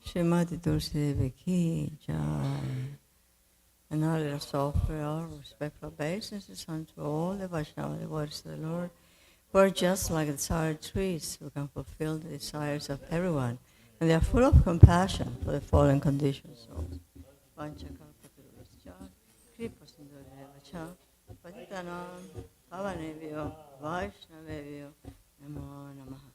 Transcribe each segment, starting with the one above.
Srimati Tulsi Devi Ki Jai. And now let us offer our respectful obeisances unto all the Vaishnava devotees of the Lord, who are just like the desired trees, who can fulfill the desires of everyone, and they are full of compassion for the fallen conditioned souls. Panchakalpataruscha, Kripasindarevacha, Patitanam, Pavanebhyo, Vaishnavebhyo, Namo Namaha.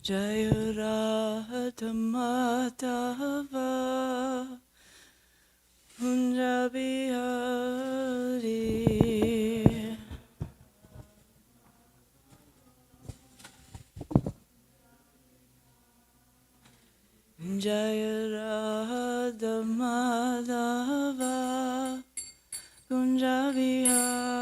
Jaya Radha Madhava Kunja Bihari Jaya Radha Madhava Kunja Bihari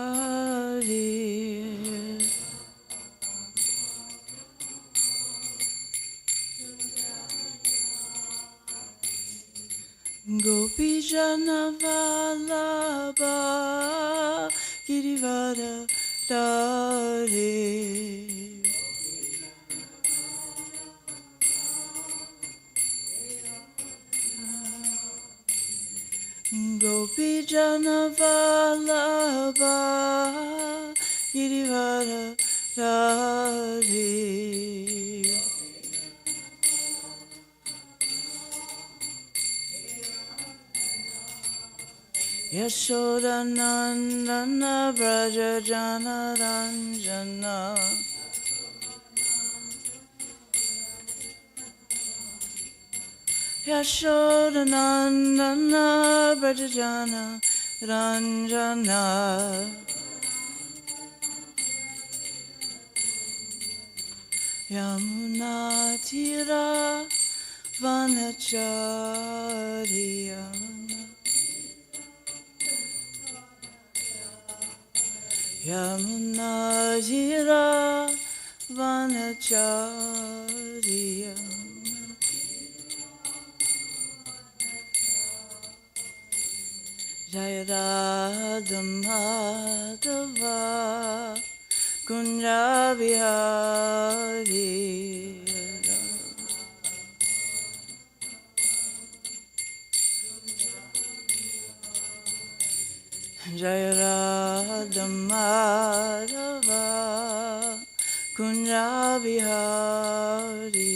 Gopi Jana Vallabha Girivara Dhari Gopi Jana Vallabha Girivara Dhari Yashoda Nandana Braja Jana Ranjana Yashoda Nandana Braja Jana Ranjana Yamuna Tira Vanachari Yamuna Jira Vanachariya Jaya Radha Madhava Kunja Bihari Jaya Radha Madhava Kunja Bihari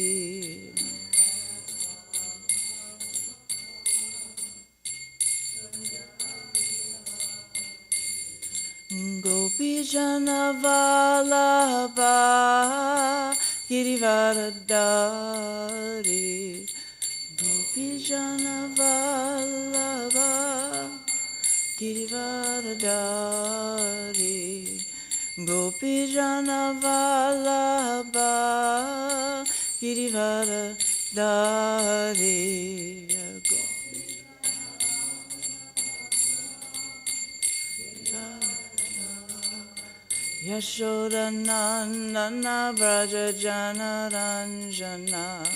Gopi Jana Vallabha Girivara Dhari Gopi Jana Vallabha Girivaradari Gopi Jana Vallabha Girivaradari Yashoda Nandana Braja Jana Ranjana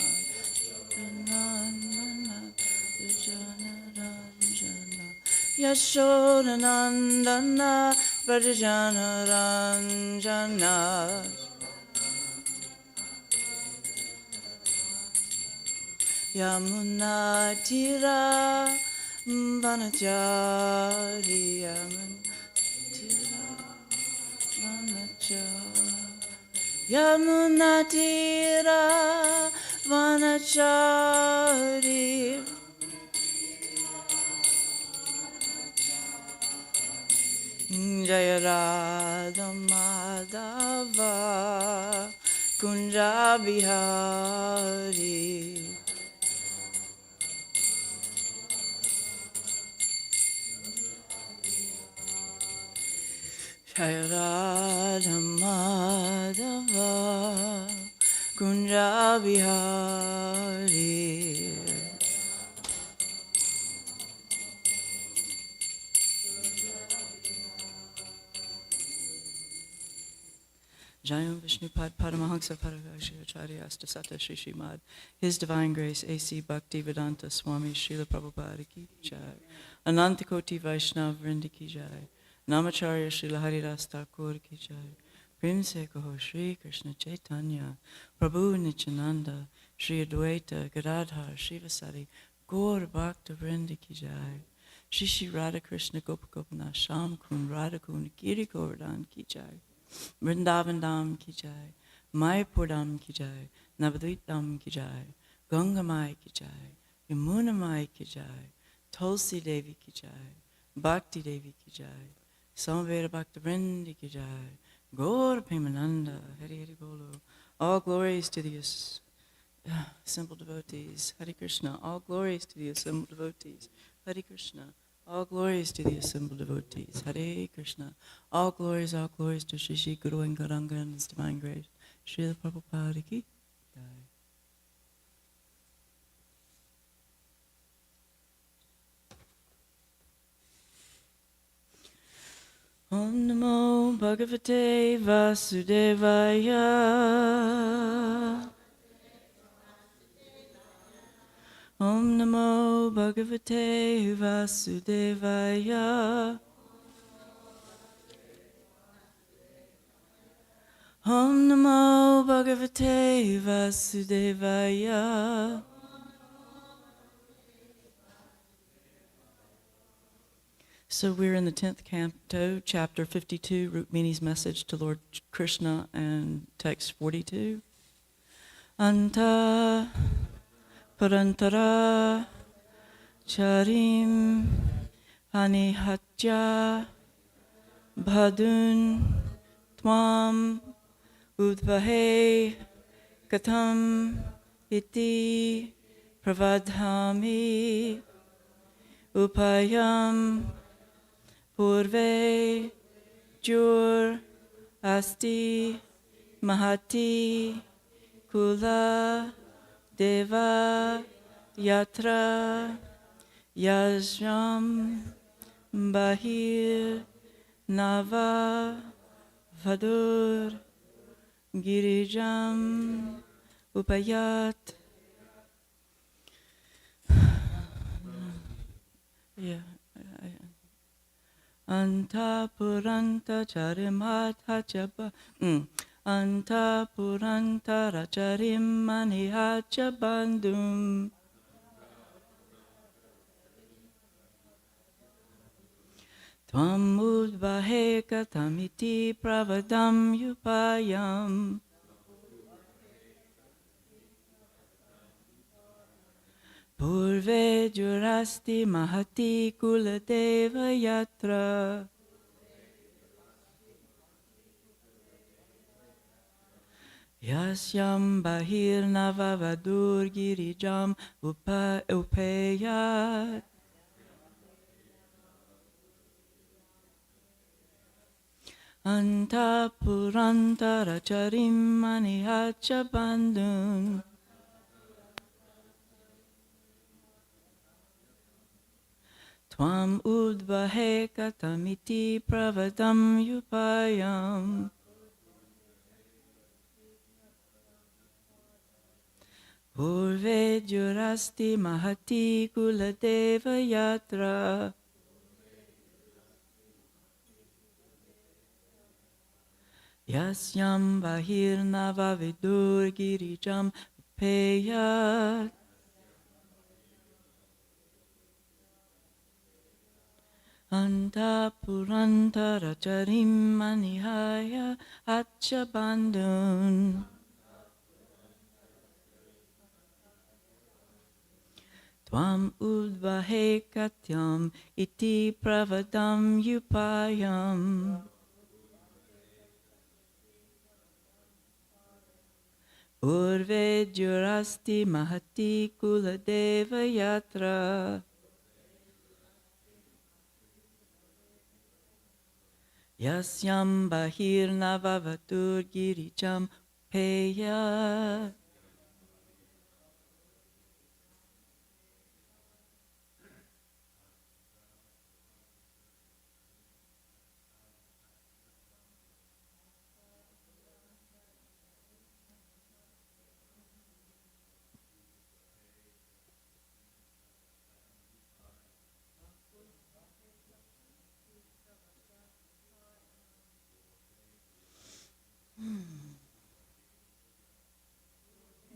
Yashoda Nandana Braja Jana Ranjana Yamuna Tira Vanachari Yamuna Tira Vanachari Jaya Radha Madhava Kunja Bihari Jaya Radha Madhava Kunja Bihari Jayam Vishnupad Paramahansa Paragashacharya Astasata Shri Srimad His Divine Grace A.C. Bhaktivedanta Swami Srila Prabhupada Ki Jai Anantakoti Vaishnav Vrinda Ki Jai Namacharya Srila Haridas Thakur Ki Jai Prem Se Kaho Shri Krishna Chaitanya Prabhu Nityananda Shri Adwaita Gadadhar Shivasari Gaur Bhakta Vrinda Ki Jai Shri Shri Radha Krishna Gopagopana Sham Kun Radha Kun Giri Govardhan Ki Jai Vrindavan Dham Ki Jai, Mayapur Dham Ki Jai, Navadvip Dham Ki Jai, Ganga Mai Ki Jai, Yamuna Mai Ki Jai, Tulsi Devi Ki Jai, Bhakti Devi Ki Jai, Samveda Bhakta Vrindi Ki Jai, Gaur Premananda, Hari Hari Bolo. All glories to the assembled devotees, Hare Krishna. All glories to the assembled devotees, Hare Krishna. All glories to the assembled devotees. Hare Krishna. All glories to Shri Shri Guru and Gauranga and His Divine Grace. Srila Prabhupada Ki Jai. Om Namo Bhagavate Vasudevaya. Om Namo Bhagavate Vasudevaya. Om Namo Bhagavate Vasudevaya. So we're in the 10th canto, chapter 52, Rukmini's message to Lord Krishna, and text 42. Anta Parantara Charim Anihatya Bhadun Tvam Udvahe Katam Iti Pravadhami Upayam Purve Jur Asti Mahati Kula Deva Yatra Yajam Bahir Nava Vadur Girijam Upayat. Yeah. Anta Puranta Charimat Hachaba. Anta Puranta Racharim Manihacha Bandum. Tvam Udvaheka Tamiti Pravadam Yupayam. Purve Jurasti Mahati Kuladeva Yatra. Yasyam bahir navavadur girijam upayat. Anta purantara charim manihacha bandun. Tvam udvahe katamiti pravadam yupayam. Purve jurasti mahati kuladeva yatra. Yasyam bahir navavidur girijam peyat. Anta purantara charim manihaya achabandun. Tvam udvahe katyam iti pravadam yupayam. Urve jurasti mahati kuladeva yatra. Yasyam bahir navavatur girijam peya.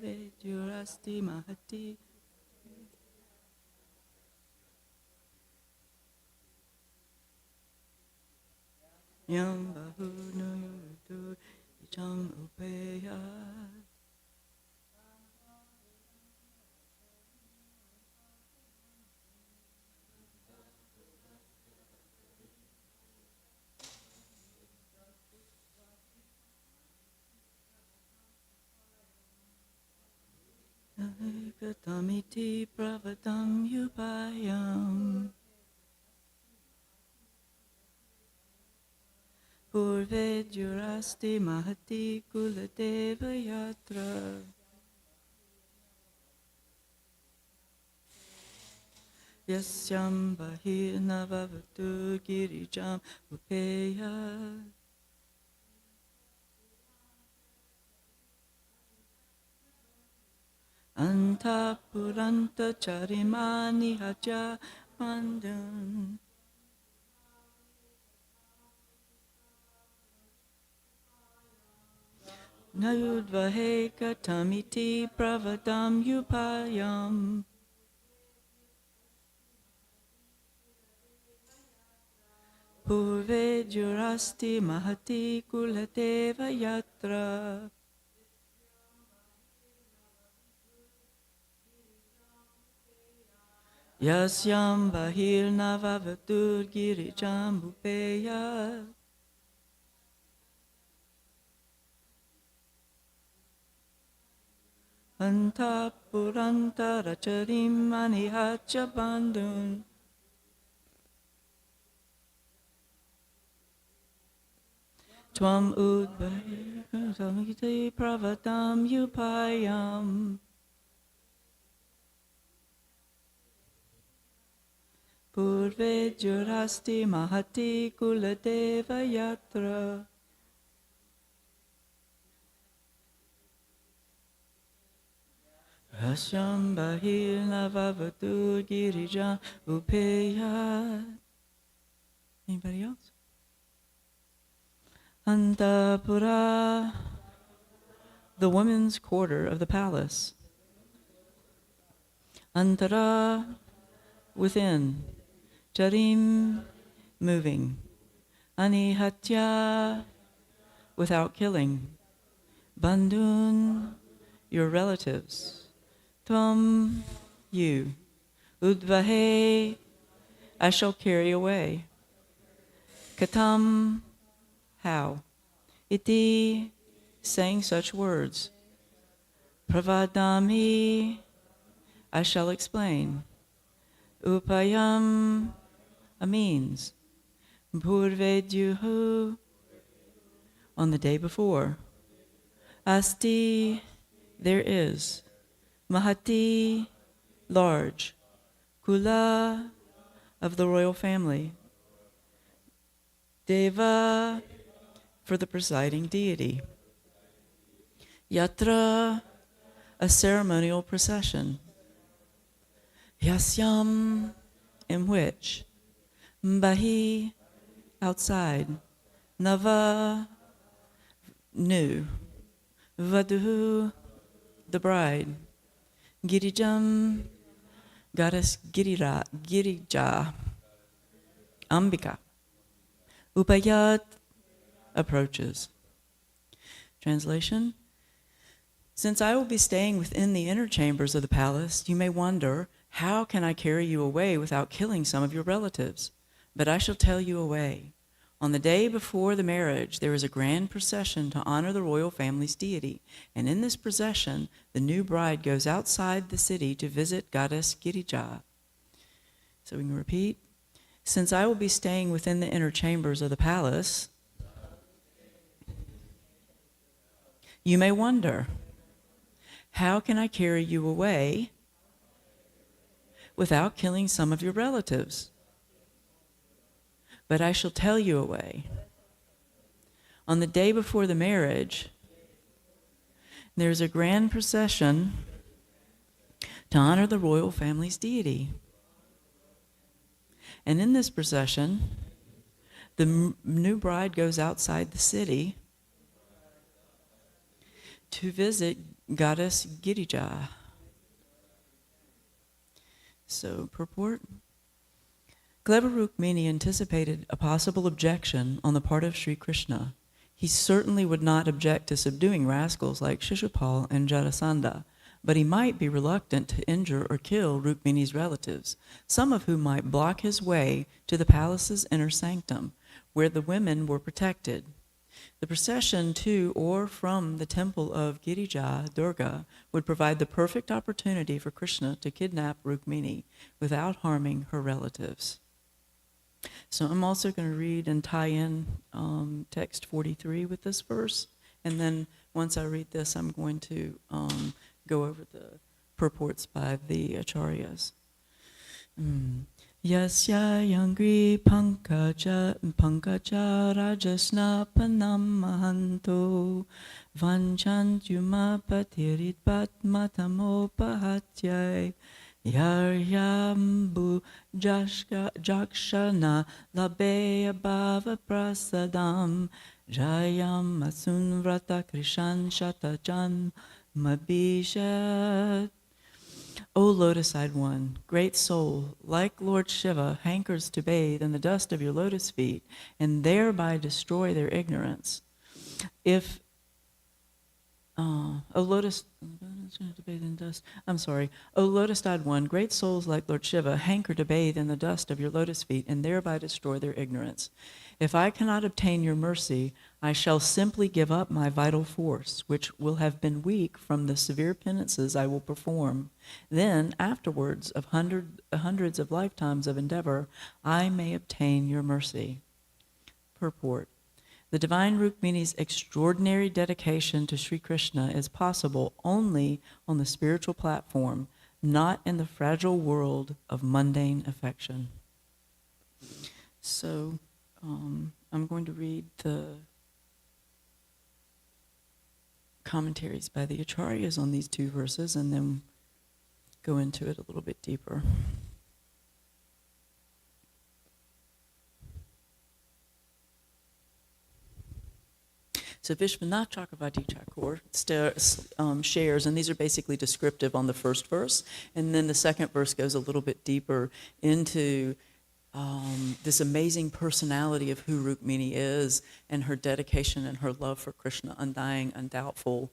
Vejurasti mahati. Yam bahu nuyutu icham upeya. Katamiti pravadam yupayam. Purve jurasti mahati kuladeva yatra. Yasyam bahir navavatu girijam upeya. Anta puranta charimani haja bandun. Nayudvahe katamiti pravadam yupayam. Purve jurasti mahati kuladeva yatra. Yasyam bahir navavatur girijam upeya. Anta puranta racharim manihacha bandun. Tvam udvahe katamiti pravadam yupayam. Purve jurasti mahati kuladeva yatra. Rasyam bahir navavatu girijam upeya. Anybody else? Antapura, the women's quarter of the palace. Antara, within. Charim, moving. Anihatya, without killing. Bandun, your relatives. Tvam, you. Udvahe, I shall carry away. Katam, how. Iti, saying such words. Pravadami, I shall explain. Upayam, a means. Purvedyuhu, on the day before. Asti, there is. Mahati, large. Kula, of the royal family. Deva, for the presiding deity. Yatra, a ceremonial procession. Yasyam, in which. Bahi, outside. Nava, new. Vaduhu, the bride. Girijam, goddess Girija, Ambika. Upayat, approaches. Translation: Since I will be staying within the inner chambers of the palace, you may wonder, how can I carry you away without killing some of your relatives? But I shall tell you a way. On the day before the marriage, there is a grand procession to honor the royal family's deity, and in this procession, the new bride goes outside the city to visit goddess Girija. So we can repeat. Since I will be staying within the inner chambers of the palace, you may wonder, how can I carry you away without killing some of your relatives? But I shall tell you a way. On the day before the marriage, there's a grand procession to honor the royal family's deity. And in this procession, the new bride goes outside the city to visit goddess Girija. So, purport. Clever Rukmini anticipated a possible objection on the part of Sri Krishna. He certainly would not object to subduing rascals like Shishupal and Jarasandha, but he might be reluctant to injure or kill Rukmini's relatives, some of whom might block his way to the palace's inner sanctum, where the women were protected. The procession to or from the temple of Girija, Durga, would provide the perfect opportunity for Krishna to kidnap Rukmini without harming her relatives. So I'm also going to read and tie in text 43 with this verse, and then once I read this, I'm going to go over the purports by the acharyas. Yasya yangri pankaja rajasna panam mahanto vanchantuma patirit patmatamopahatyai yaryambu jakshana labeya bhava prasadam jayam asunvrata krishan shatachan mabishat. O lotus-eyed one, great soul, like Lord Shiva, hankers to bathe in the dust of your lotus feet and thereby destroy their ignorance. O lotus-eyed one, great souls like Lord Shiva hanker to bathe in the dust of your lotus feet and thereby destroy their ignorance. If I cannot obtain your mercy, I shall simply give up my vital force, which will have been weak from the severe penances I will perform. Then, afterwards of hundreds of lifetimes of endeavor, I may obtain your mercy. Purport. The divine Rukmini's extraordinary dedication to Sri Krishna is possible only on the spiritual platform, not in the fragile world of mundane affection. So, I'm going to read the commentaries by the acharyas on these two verses and then go into it a little bit deeper. So Vishwanath Chakravarti Thakur shares, and these are basically descriptive on the first verse, and then the second verse goes a little bit deeper into this amazing personality of who Rukmini is and her dedication and her love for Krishna, undying, undoubtful,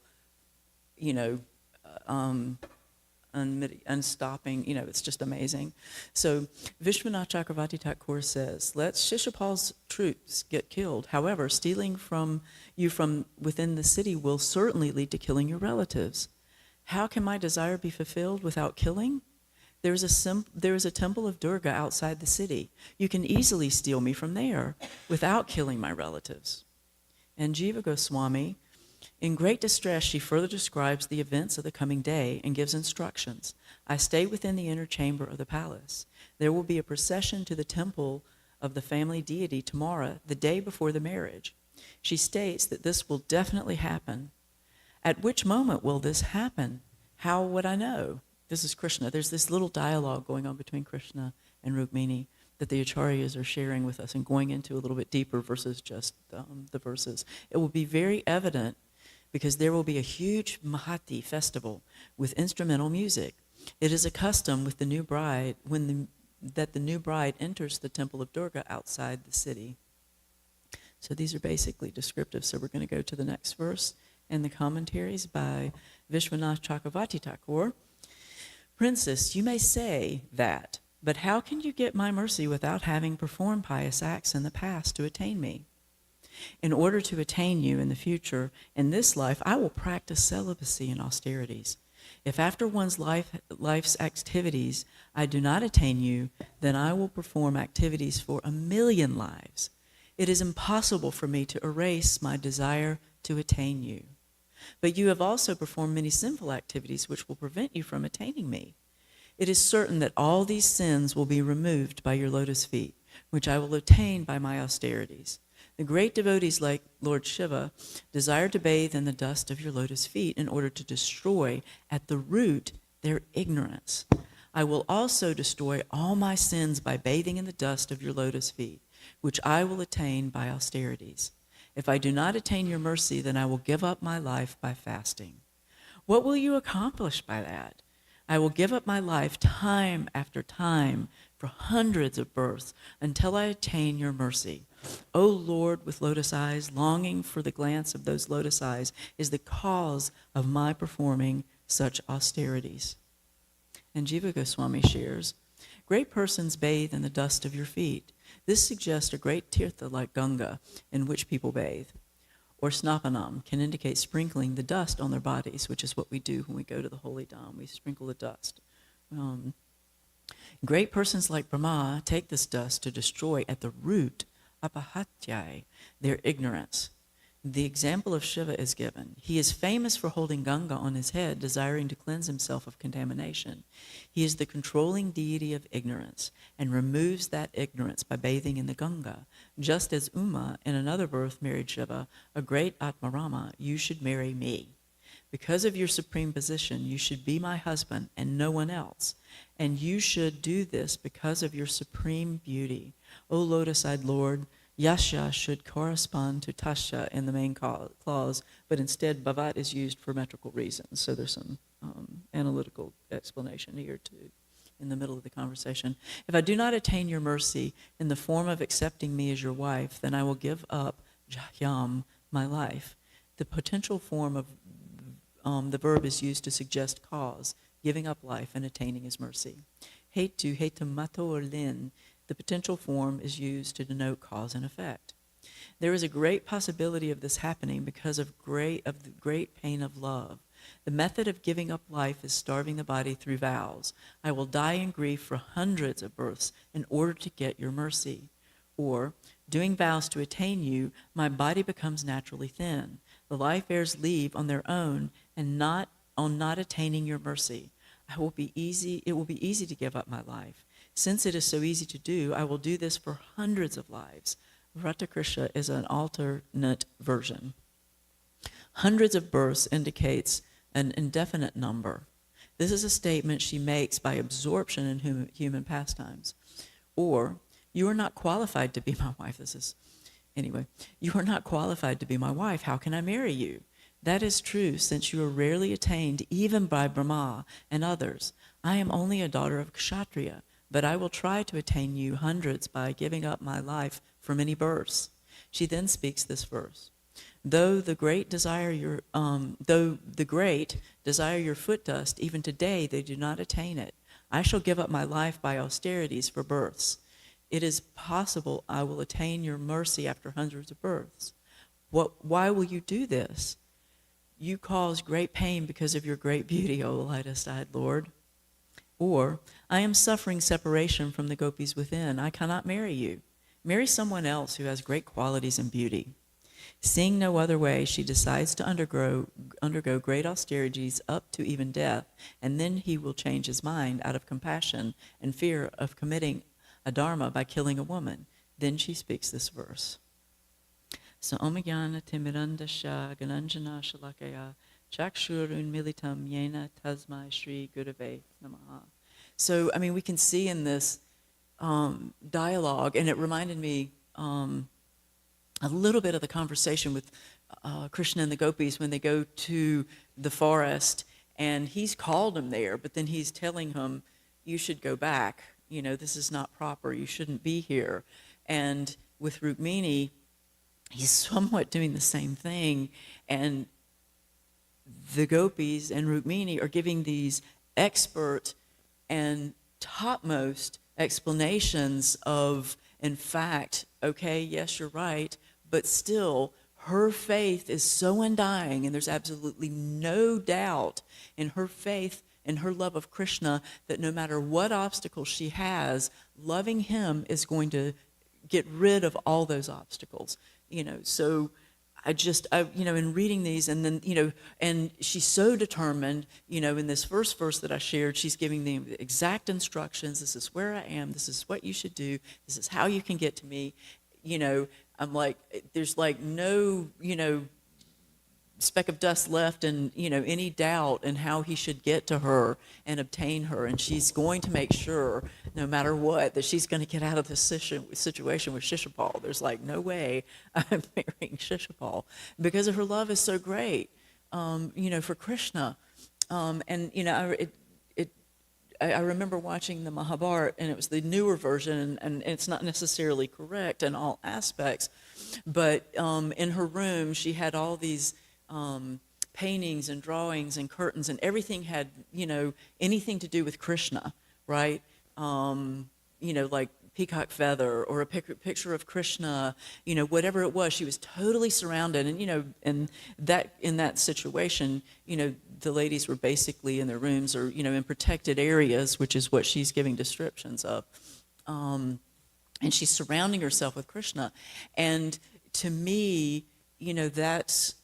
unstopping, it's just amazing. So Vishwanath Chakravarti Thakur says, let Shishupal's troops get killed. However, stealing from you from within the city will certainly lead to killing your relatives. How can my desire be fulfilled without killing? There is a temple of Durga outside the city. You can easily steal me from there without killing my relatives. And Jiva Goswami, in great distress, she further describes the events of the coming day and gives instructions. I stay within the inner chamber of the palace. There will be a procession to the temple of the family deity tomorrow, the day before the marriage. She states that this will definitely happen. At which moment will this happen? How would I know? This is Krishna. There's this little dialogue going on between Krishna and Rukmini that the acharyas are sharing with us and going into a little bit deeper versus just the verses. It will be very evident because there will be a huge Mahati festival with instrumental music. It is a custom with the new bride that the new bride enters the temple of Durga outside the city. So these are basically descriptive. So we're going to go to the next verse and the commentaries by Vishwanath Chakravarti Thakur. Princess, you may say that, but how can you get my mercy without having performed pious acts in the past to attain me? In order to attain you in the future, in this life, I will practice celibacy and austerities. If after one's life's activities I do not attain you, then I will perform activities for 1,000,000 lives. It is impossible for me to erase my desire to attain you. But you have also performed many sinful activities which will prevent you from attaining me. It is certain that all these sins will be removed by your lotus feet, which I will attain by my austerities. The great devotees like Lord Shiva desire to bathe in the dust of your lotus feet in order to destroy at the root their ignorance. I will also destroy all my sins by bathing in the dust of your lotus feet, which I will attain by austerities. If I do not attain your mercy, then I will give up my life by fasting. What will you accomplish by that? I will give up my life time after time for hundreds of births until I attain your mercy. O Lord with lotus eyes, longing for the glance of those lotus eyes is the cause of my performing such austerities. And Jiva Goswami shares, great persons bathe in the dust of your feet. This suggests a great tirtha like Ganga in which people bathe. Or snapanam can indicate sprinkling the dust on their bodies, which is what we do when we go to the holy dham. We sprinkle the dust. Great persons like Brahma take this dust to destroy at the root, apahatyai, their ignorance. The example of Shiva is given. He is famous for holding Ganga on his head, desiring to cleanse himself of contamination. He is the controlling deity of ignorance and removes that ignorance by bathing in the Ganga. Just as Uma, in another birth, married Shiva, a great Atmarama, you should marry me. Because of your supreme position, you should be my husband and no one else. And you should do this because of your supreme beauty. O lotus-eyed Lord, Yasha should correspond to Tasha in the main clause, but instead Bhavat is used for metrical reasons. So there's some analytical explanation here too in the middle of the conversation. If I do not attain your mercy in the form of accepting me as your wife, then I will give up Jahyam, my life. The potential form of the verb is used to suggest cause, giving up life and attaining his mercy. Hetu mato or lin. The potential form is used to denote cause and effect. There is a great possibility of this happening because of the great pain of love. The method of giving up life is starving the body through vows. I will die in grief for hundreds of births in order to get your mercy. Or, doing vows to attain you, my body becomes naturally thin. The life heirs leave on their own and not attaining your mercy. It will be easy to give up my life. Since it is so easy to do, I will do this for hundreds of lives. Vratakrishna is an alternate version. Hundreds of births indicates an indefinite number. This is a statement she makes by absorption in human pastimes. Or, you are not qualified to be my wife. You are not qualified to be my wife. How can I marry you? That is true, since you are rarely attained even by Brahma and others. I am only a daughter of Kshatriya, but I will try to attain you hundreds by giving up my life for many births. She then speaks this verse. Though the great desire your foot dust, even today they do not attain it. I shall give up my life by austerities for births. It is possible I will attain your mercy after hundreds of births. Why will you do this? You cause great pain because of your great beauty, O light-eyed Lord. Or, I am suffering separation from the gopis within. I cannot marry you. Marry someone else who has great qualities and beauty. Seeing no other way, she decides to undergo great austerities up to even death, and then he will change his mind out of compassion and fear of committing a dharma by killing a woman. Then she speaks this verse. So Omajnana Timirandasha Gananjana Shalakaya Chakshurun Militam Yena Tasmai Shri Gurave Namaha. So, I mean, we can see in this dialogue, and it reminded me a little bit of the conversation with Krishna and the gopis when they go to the forest, and he's called them there, but then he's telling him, you should go back. You know, this is not proper. You shouldn't be here. And with Rukmini, he's somewhat doing the same thing, and the gopis and Rukmini are giving these expert and topmost explanations of, in fact, okay, yes, you're right, but still, her faith is so undying, and there's absolutely no doubt in her faith and her love of Krishna that no matter what obstacles she has, loving him is going to get rid of all those obstacles. You know, so I in reading these, and then, you know, and she's so determined, you know, in this first verse that I shared, she's giving the exact instructions. This is where I am. This is what you should do. This is how you can get to me. You know, I'm like, there's like no, you know, speck of dust left and, you know, any doubt in how he should get to her and obtain her. And she's going to make sure, no matter what, that she's going to get out of this situation with Shishupal. There's like, no way I'm marrying Shishupal, because her love is so great, you know, for Krishna. And, you know, I remember watching the Mahabharata, and it was the newer version, and it's not necessarily correct in all aspects, but in her room, she had all these paintings and drawings and curtains, and everything had, you know, anything to do with Krishna, right? You know, like peacock feather or a picture of Krishna, you know, whatever it was, she was totally surrounded. And, you know, and that in that situation, you know, the ladies were basically in their rooms or, you know, in protected areas, which is what she's giving descriptions of. And she's surrounding herself with Krishna. And to me, you know, that's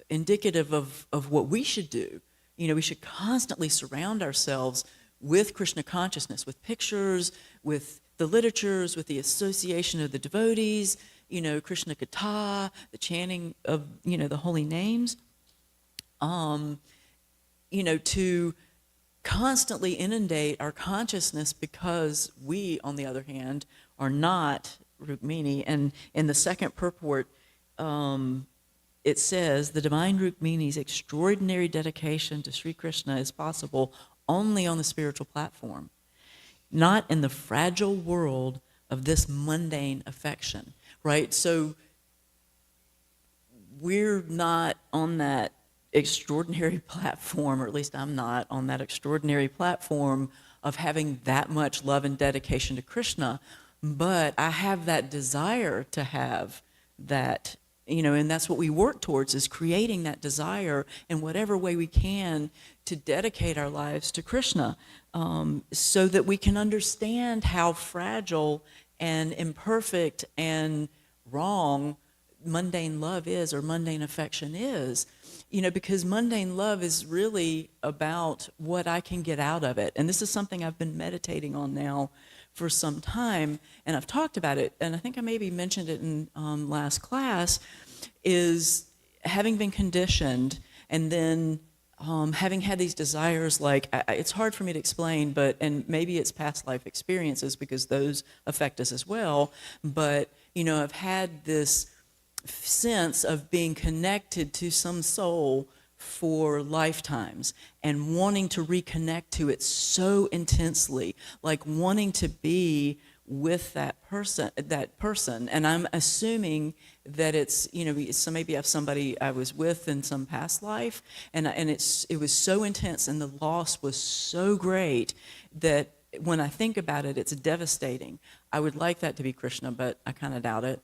indicative of what we should do. You know, we should constantly surround ourselves with Krishna consciousness, with pictures, with the literatures, with the association of the devotees, you know, Krishna Katha, the chanting of, you know, the holy names, you know, to constantly inundate our consciousness, because we, on the other hand, are not Rukmini. And in the second purport, it says, the divine Rukmini's extraordinary dedication to Sri Krishna is possible only on the spiritual platform, not in the fragile world of this mundane affection, right? So we're not on that extraordinary platform, or at least I'm not on that extraordinary platform of having that much love and dedication to Krishna, but I have that desire to have that, you know, and that's what we work towards, is creating that desire in whatever way we can to dedicate our lives to Krishna, so that we can understand how fragile and imperfect and wrong mundane love is, or mundane affection is. You know, because mundane love is really about what I can get out of it. And this is something I've been meditating on now for some time, and I've talked about it, and I think I maybe mentioned it in last class, is having been conditioned and then having had these desires, like, it's hard for me to explain, but, and maybe it's past life experiences because those affect us as well, but, you know, I've had this sense of being connected to some soul for lifetimes and wanting to reconnect to it so intensely, like wanting to be with that person, and I'm assuming that it's, so maybe I have somebody I was with in some past life, and it was so intense, and the loss was so great that when I think about it, it's devastating. I would like that to be Krishna, but I kind of doubt it,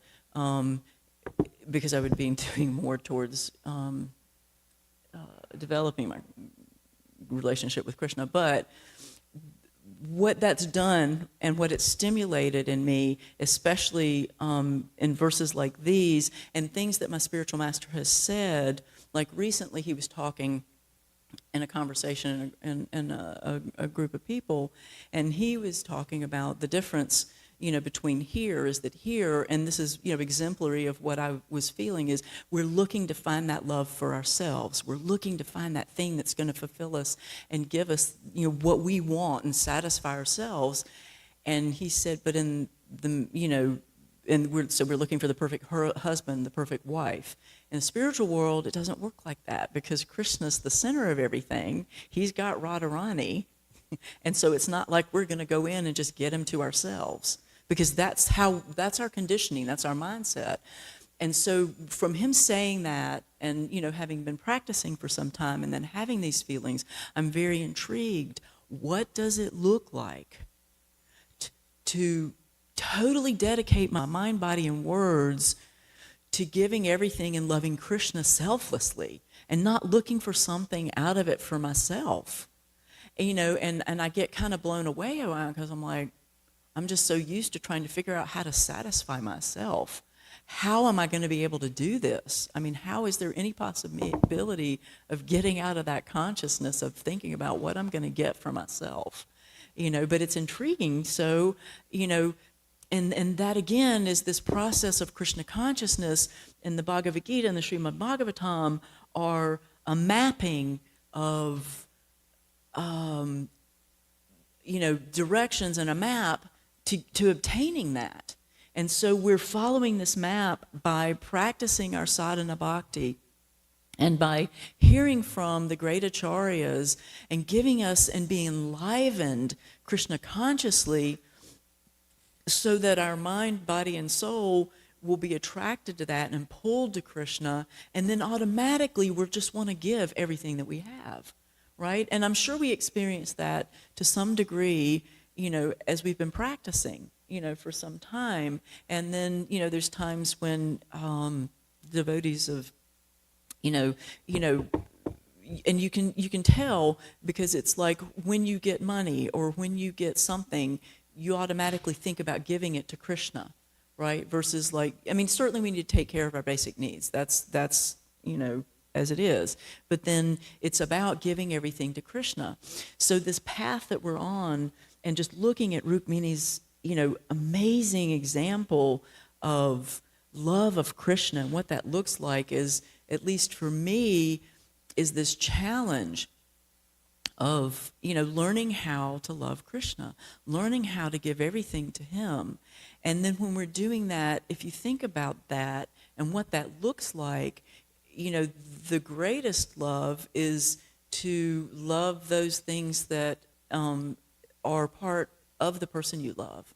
because I would be doing more towards developing my relationship with Krishna. But what that's done and what it's stimulated in me, especially in verses like these and things that my spiritual master has said, like recently he was talking in a conversation in a group of people, and he was talking about the difference, between here, and this is, exemplary of what I was feeling, is we're looking to find that love for ourselves. We're looking to find that thing that's going to fulfill us and give us, what we want and satisfy ourselves. And he said, but in the, we're looking for the perfect husband, the perfect wife. In the spiritual world, it doesn't work like that, because Krishna's the center of everything. He's got Radharani, and so it's not like we're going to go in and just get him to ourselves, because that's our conditioning, that's our mindset. And so from him saying that, and having been practicing for some time and then having these feelings, I'm very intrigued. What does it look like to totally dedicate my mind, body, and words to giving everything and loving Krishna selflessly and not looking for something out of it for myself? And I get kind of blown away because I'm like, I'm just so used to trying to figure out how to satisfy myself. How am I going to be able to do this? I mean, how is there any possibility of getting out of that consciousness of thinking about what I'm going to get for myself? But it's intriguing. So, and that again is this process of Krishna consciousness, and the Bhagavad Gita and the Srimad Bhagavatam are a mapping of, directions and a map to obtaining that. And so we're following this map by practicing our sadhana bhakti and by hearing from the great acharyas and giving us and being enlivened Krishna consciously, so that our mind, body, and soul will be attracted to that and pulled to Krishna, and then automatically we just want to give everything that we have, right? And I'm sure we experience that to some degree, as we've been practicing, for some time. And then, there's times when devotees of, and you can tell, because it's like when you get money or when you get something, you automatically think about giving it to Krishna, right? Versus certainly we need to take care of our basic needs. That's as it is. But then it's about giving everything to Krishna. So this path that we're on, and just looking at Rukmini's, amazing example of love of Krishna and what that looks like, is, at least for me, is this challenge of, learning how to love Krishna, learning how to give everything to him. And then when we're doing that, if you think about that and what that looks like, the greatest love is to love those things that are part of the person you love.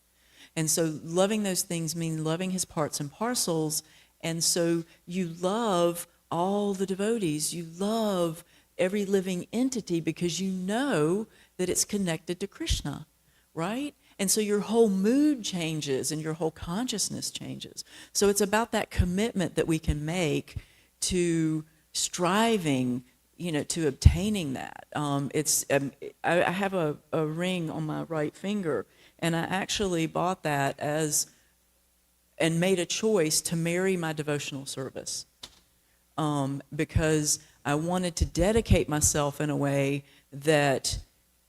And so loving those things means loving his parts and parcels. And so you love all the devotees, you love every living entity, because you know that it's connected to Krishna, right? And so your whole mood changes and your whole consciousness changes. So it's about that commitment that we can make to striving, to obtaining that. I have a ring on my right finger, and I actually bought that and made a choice to marry my devotional service, because I wanted to dedicate myself in a way that,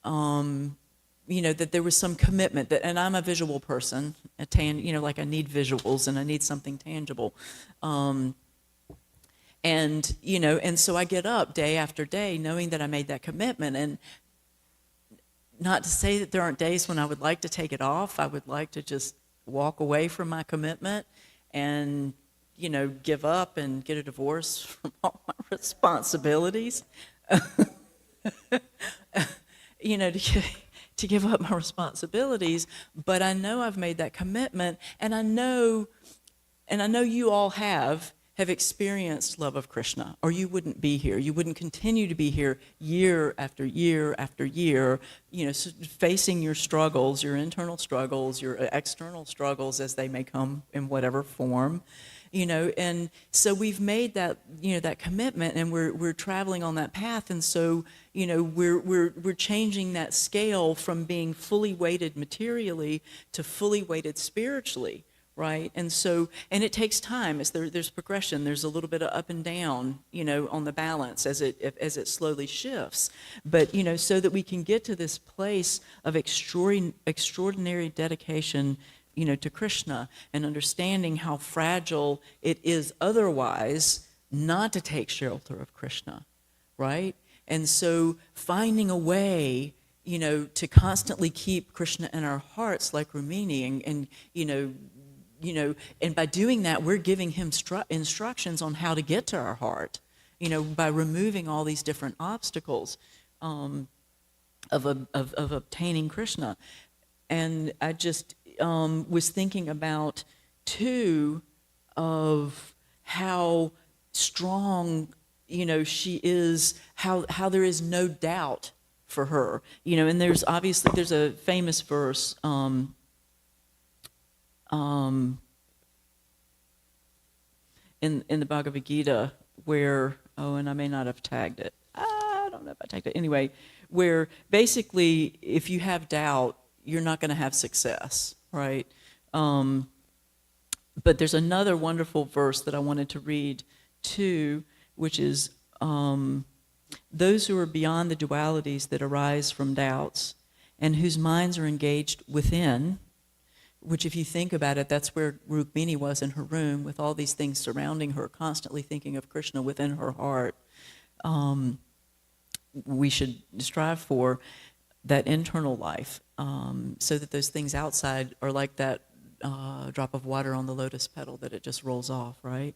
that there was some commitment. And I'm a visual person, I need visuals and I need something tangible. And so I get up day after day knowing that I made that commitment. And not to say that there aren't days when I would like to take it off. I would like to just walk away from my commitment and, give up and get a divorce from all my responsibilities. to give up my responsibilities, but I know I've made that commitment, and I know you all have experienced love of Krishna, or you wouldn't be here. You wouldn't continue to be here year after year after year, facing your struggles, your internal struggles, your external struggles as they may come in whatever form, and so we've made that, that commitment, and we're traveling on that path, and so, we're changing that scale from being fully weighted materially to fully weighted spiritually. Right, and so, and it takes time. There's progression. There's a little bit of up and down, on the balance as it slowly shifts. But so that we can get to this place of extraordinary dedication, to Krishna, and understanding how fragile it is otherwise not to take shelter of Krishna, right? And so finding a way, to constantly keep Krishna in our hearts, like Rumini, and by doing that, we're giving him instructions on how to get to our heart, by removing all these different obstacles of obtaining Krishna. And I just was thinking about, too, of how strong, she is, how there is no doubt for her. And there's a famous verse, in the Bhagavad Gita where, and I may not have tagged it. I don't know if I tagged it. Anyway, where basically if you have doubt, you're not going to have success, right? But there's another wonderful verse that I wanted to read too, which is, those who are beyond the dualities that arise from doubts and whose minds are engaged within, which if you think about it, that's where Rukmini was in her room with all these things surrounding her, constantly thinking of Krishna within her heart. We should strive for that internal life, so that those things outside are like that drop of water on the lotus petal that it just rolls off, right?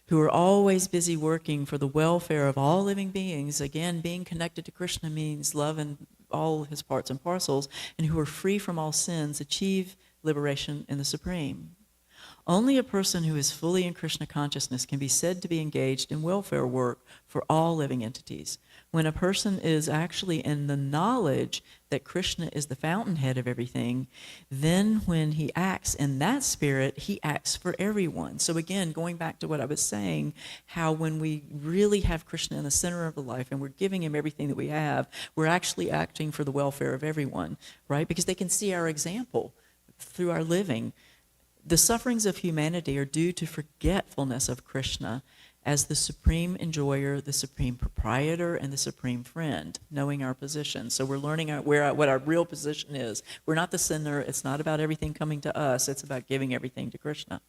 Who are always busy working for the welfare of all living beings. Again, being connected to Krishna means love in all his parts and parcels, and who are free from all sins, achieve liberation in the Supreme. Only a person who is fully in Krishna consciousness can be said to be engaged in welfare work for all living entities. When a person is actually in the knowledge that Krishna is the fountainhead of everything, then when he acts in that spirit, he acts for everyone. So again, going back to what I was saying, how when we really have Krishna in the center of the life and we're giving him everything that we have, we're actually acting for the welfare of everyone, right? Because they can see our example through our living. The sufferings of humanity are due to forgetfulness of Krishna as the supreme enjoyer, the supreme proprietor, and the supreme friend, knowing our position. So we're learning what our real position is. We're not the sinner. It's not about everything coming to us. It's about giving everything to Krishna.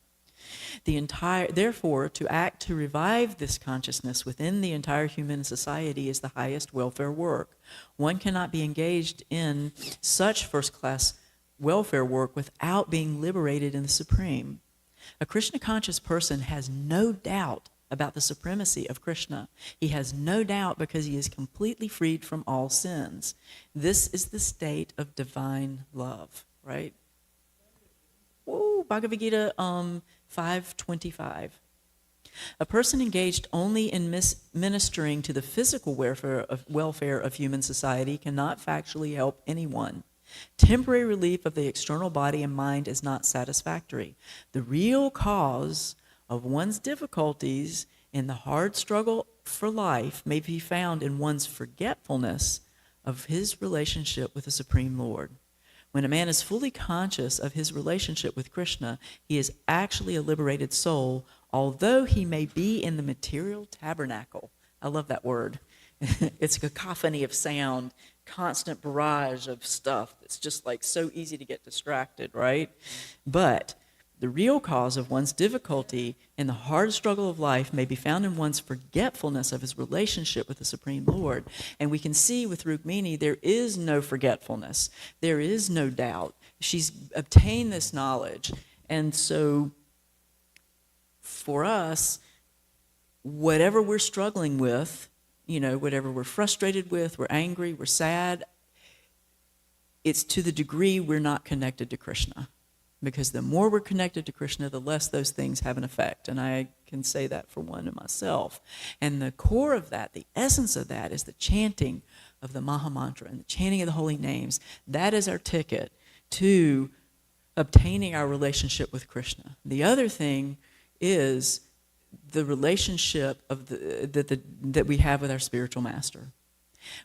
Therefore, to act to revive this consciousness within the entire human society is the highest welfare work. One cannot be engaged in such first-class welfare work without being liberated in the Supreme. A Krishna-conscious person has no doubt about the supremacy of Krishna. He has no doubt because he is completely freed from all sins. This is the state of divine love, right? Whoa, Bhagavad Gita 5:25. A person engaged only in ministering to the physical welfare of human society cannot factually help anyone. Temporary relief of the external body and mind is not satisfactory. The real cause of one's difficulties in the hard struggle for life may be found in one's forgetfulness of his relationship with the Supreme Lord. When a man is fully conscious of his relationship with Krishna, he is actually a liberated soul, although he may be in the material tabernacle. I love that word. It's a cacophony of sound, constant barrage of stuff. It's just like so easy to get distracted, right? But the real cause of one's difficulty in the hard struggle of life may be found in one's forgetfulness of his relationship with the Supreme Lord. And we can see with Rukmini, there is no forgetfulness. There is no doubt. She's obtained this knowledge. And so for us, whatever we're struggling with, whatever we're frustrated with, we're angry, we're sad, it's to the degree we're not connected to Krishna. Because the more we're connected to Krishna, the less those things have an effect. And I can say that for one to myself. And the core of that, the essence of that, is the chanting of the Maha Mantra and the chanting of the holy names. That is our ticket to obtaining our relationship with Krishna. The other thing is the relationship of that we have with our spiritual master.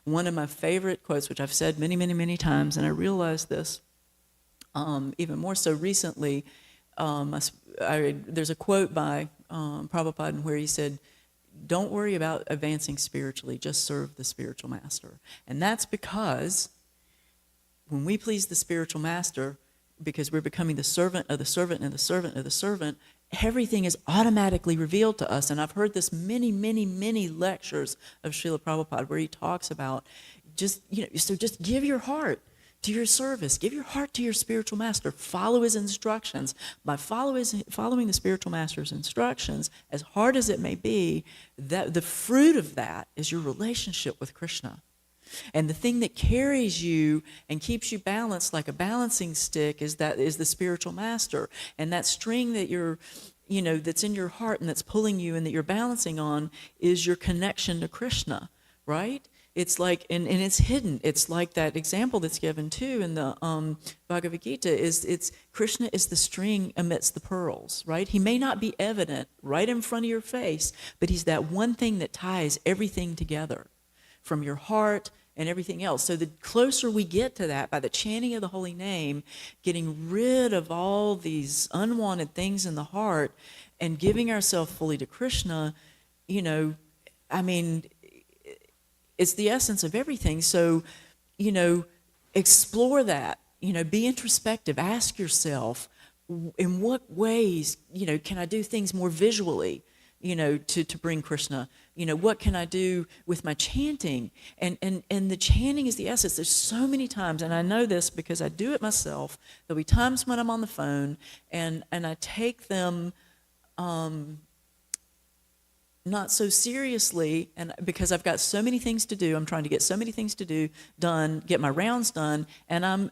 One of my favorite quotes, which I've said many, many, many times, and I realized this even more so recently, there's a quote by Prabhupada where he said, "Don't worry about advancing spiritually, just serve the spiritual master." And that's because when we please the spiritual master, because we're becoming the servant of the servant and the servant of the servant, everything is automatically revealed to us. And I've heard this many, many, many lectures of Srila Prabhupada where he talks about just give your heart to your service. Give your heart to your spiritual master. Follow his instructions. By following the spiritual master's instructions, as hard as it may be, that the fruit of that is your relationship with Krishna. And the thing that carries you and keeps you balanced like a balancing stick is the spiritual master. And that string that that's in your heart and that's pulling you and that you're balancing on is your connection to Krishna, right? It's like, and it's hidden. It's like that example that's given too in the Bhagavad Gita it's Krishna is the string amidst the pearls, right? He may not be evident right in front of your face, but he's that one thing that ties everything together from your heart and everything else. So the closer we get to that by the chanting of the holy name, getting rid of all these unwanted things in the heart and giving ourselves fully to Krishna, it's the essence of everything. So, explore that, be introspective, ask yourself, in what ways, can I do things more visually, to bring Krishna? What can I do with my chanting? And the chanting is the essence. There's so many times, and I know this because I do it myself, there'll be times when I'm on the phone and I take them not so seriously, and because I've got so many things to do, I'm trying to get so many things done, get my rounds done, and I'm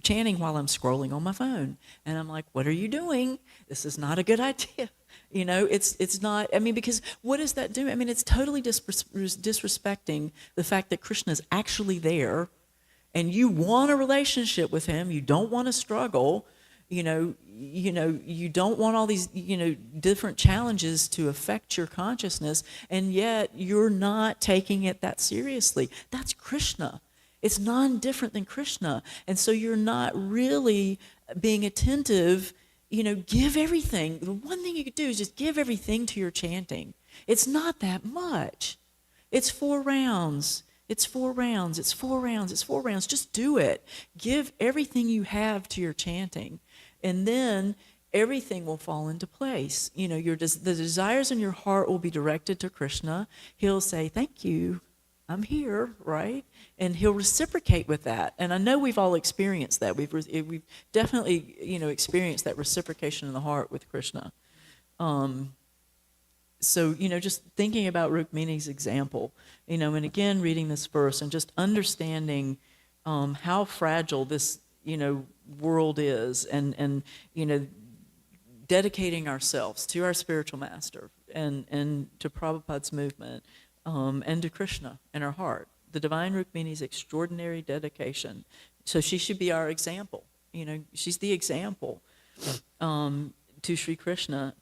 chanting while I'm scrolling on my phone, and I'm like, what are you doing? This is not a good idea. It's not. Because what does that do? It's totally disrespecting the fact that Krishna is actually there, and you want a relationship with him. You don't want to struggle. You don't want all these, different challenges to affect your consciousness, and yet you're not taking it that seriously. That's Krishna. It's non-different than Krishna. And so you're not really being attentive, give everything. The one thing you could do is just give everything to your chanting. It's not that much. It's 4 rounds. It's 4 rounds. It's 4 rounds. It's 4 rounds. Just do it. Give everything you have to your chanting. And then everything will fall into place. The desires in your heart will be directed to Krishna. He'll say, thank you, I'm here, right? And he'll reciprocate with that. And I know we've all experienced that. We've definitely, experienced that reciprocation in the heart with Krishna. So, just thinking about Rukmini's example, and again, reading this verse and just understanding how fragile this, world is, and dedicating ourselves to our spiritual master and to Prabhupada's movement and to Krishna in our heart. The divine Rukmini's extraordinary dedication. So she should be our example. She's the example to Sri Krishna.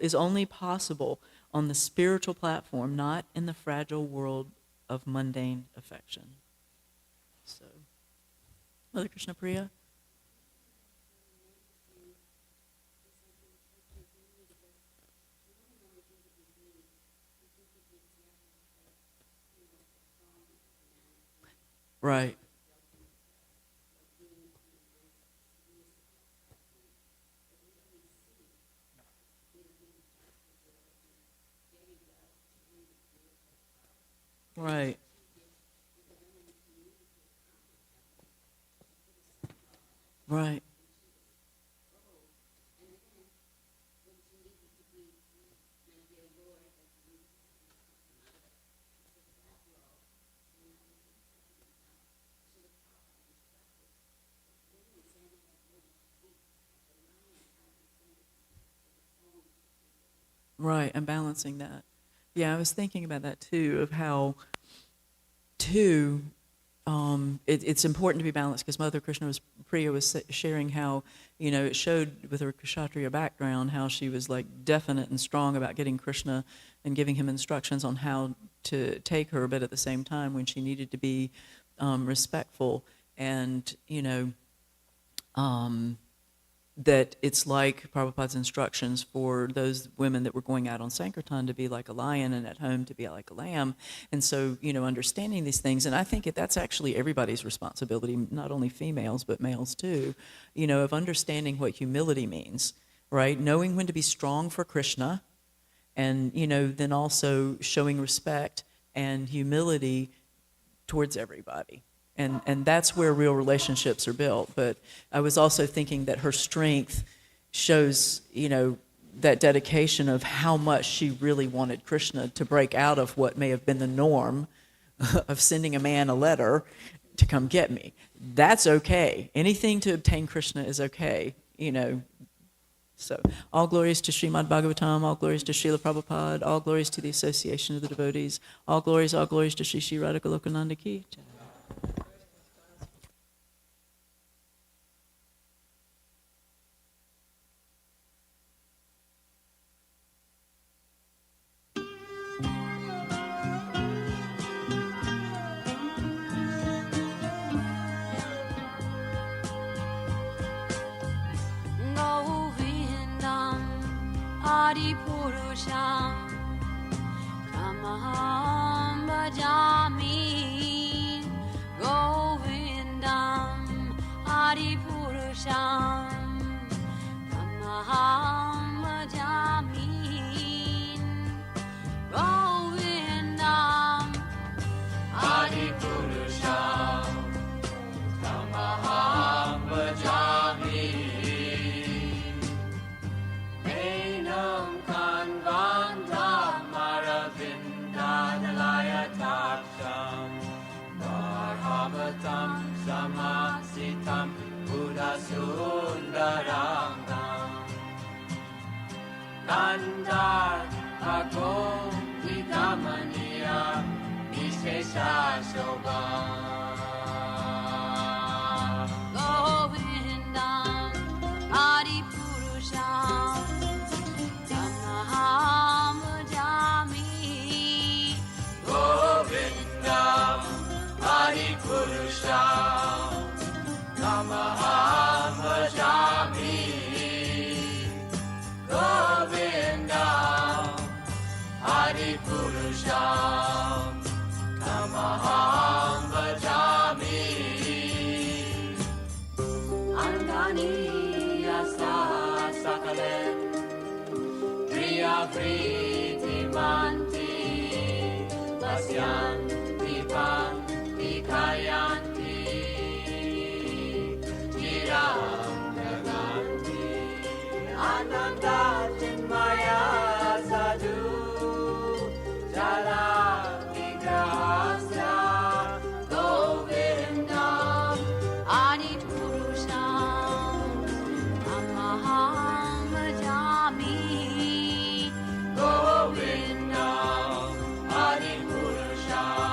Is only possible on the spiritual platform, not in the fragile world of mundane affection. So, Mother Krishna Priya. Right. Right. Right. Right, and balancing that. Yeah, I was thinking about that too, of how, too, it's important to be balanced, because Mother Priya was sharing how, it showed with her Kshatriya background how she was like definite and strong about getting Krishna and giving him instructions on how to take her, but at the same time when she needed to be respectful, and, that it's like Prabhupada's instructions for those women that were going out on Sankirtan to be like a lion and at home to be like a lamb. And so, understanding these things, and I think that's actually everybody's responsibility, not only females, but males too, of understanding what humility means, right? Knowing when to be strong for Krishna, and, then also showing respect and humility towards everybody. And that's where real relationships are built. But I was also thinking that her strength shows, that dedication of how much she really wanted Krishna to break out of what may have been the norm of sending a man a letter to come get me. That's okay. Anything to obtain Krishna is okay, So all glories to Srimad Bhagavatam, all glories to Srila Prabhupada, all glories to the Association of the Devotees, all glories to Shri Shri Radha Golokananda Ki. Purusham Tamaham Bhajami Govindam Adi Purusham Tamaham Bhajami Govindam Adi Purusham Tamaham Bhajami Samasitam Buddha Sundarangam Nandar Agom Vidamaniya Vishesha Shobha Govindam Adi Purusham Tamaham Bhajami Govindam Adi Purusham Tamaham Bhajami Govindam Adi Purusham Tamaham Bhajami Angani Yasa Sakalem Priya Priti Manti Vasyan Dipan Dikayanti Jiram Naganti Ananda Chinmaya Sadhu Jala Vigrahasya Govindam Adi Purusham Tamaham Bhajami Govindam Adi Purusham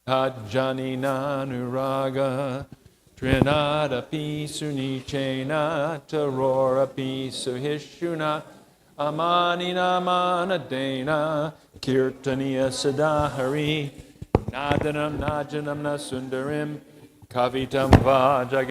Tajjanina nuraga, Trinada pisu nichena, Tarora pisu hishuna, Amanina manadena, Kirtaniya sadahari, Nadanam najanam nasundarim, Kavitam vajaga.